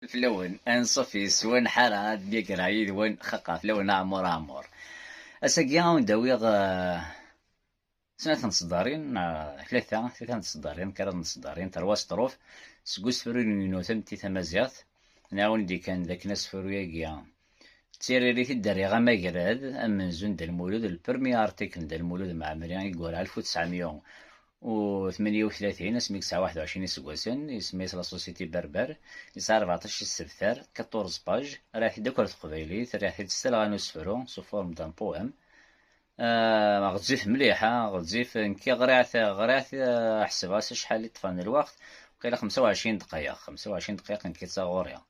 فلون انصفي سوان حارة بيقرا عيد وين خقا فلون عمور اساقيا نداويغ سنة نصدارين ثلاثة نصدارين كرا نصدارين ترواس طروف سقوس فرين نوثم تي ثمازيات نعاون دي كان ذاك ناس فروياقيا تيريري الداري غا ماقراد أمن زون دا المولود البرمي ارتيكل دا المولود مع مريان يقول 1938 اسمي 21 سكواسن اسمي لا سوسيتي بربر يسعى 14 السبتار 14 باج راح دكرة قبيليت راح تستلغى نسفرو سو فورم دان بوام غتزيف مليحة غتزيف نكي غريعت حسبها شحال طفان الوقت وقيلا 25 دقيقة 25 دقيقة نكي تصاغوريا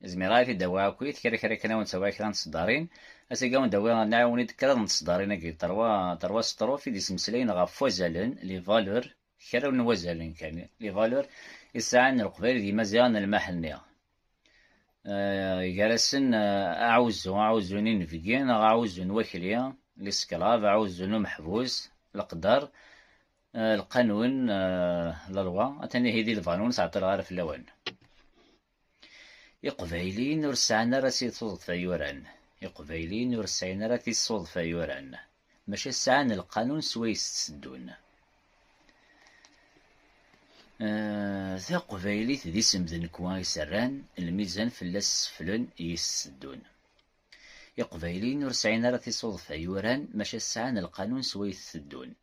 زميراي في دواء كويت كرا كنا ونسوي كرا نصدارين اسيقاو نداوي نعاوني كرا نصدارين كي تروا سطرو في ديس مسلين غاف وزالن لي فالور كرا نوزالن كان لي فالور يسعان القبيل دي مزيان المحنية يجلسن عاوزوني نفيقين عاوزون وكليا لسكلاف عاوزونو محبوس القدر القانون للوا اتاني هيدي الفانون ساعتر غارف اللوان يقبايلين ور سعنا راه تيصدفا يوران يقبايلين ور سعنا راه تيصدفا يوران ماشي سعان القانون سويس تسدون ذا قبايليت ذي سمذن كوا يسران الميزان فلاس سفلن يسدون يقبايلين ور سعنا راه تيصدفا يوران ماشي سعان القانون سويس تسدون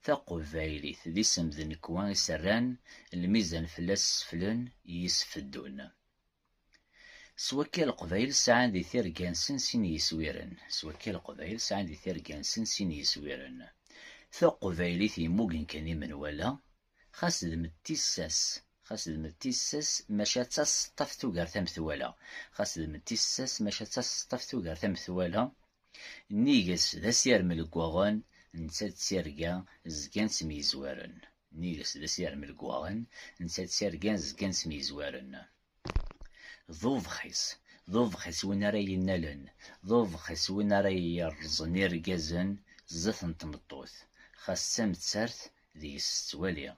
فقبايليت ذي سمذن كوا يسران الميزان فلاس سفلن يسفدون سوكي القبايل ساعان دي ثيرقانسن سين يسويرن سوكي القبايل ساعان دي ثيرقانسن سين يسويرن ثا قبايلي ثيموغن كاني من ولا خاص دمتيساس ماشا تصطفتو غير ثمثوالا خاص دمتيساس ماشا تصطفتو غير ثمثوالا نيغس ذا سير من الكواغن نسات سيرقا زكان سميزوارن نيغس ذا سير من الكواغن نسات سيرقا زكان سميزوارن ضوفخيس وين راه ينالن ضوفخيس وين راه يرزن يرقازن زث نتمطوث خاص تمتسرت ذي السواليا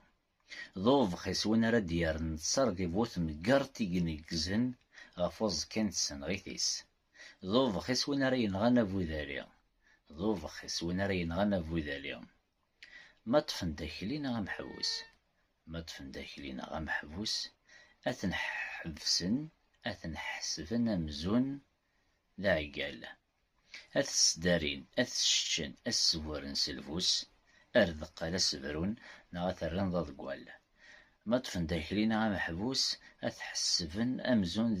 ضوفخيس وين راه ديار نتصر دي بوث مقرتي ينقزن غافوز كانت سنغيثيس ضوفخيس وين راه ينغنى بوذاليا ضوفخيس وين راه ينغنى بوذاليا ما طفن داخلينا غمحبوس أثن حبسن أثن حسفن أمزون لا عقال أثسدارين أثشن أسورن سلفوس أرذق لسبرون نغاثرن ضد قوال ما طفن داخلين غمحبوس أثحسفن أمزون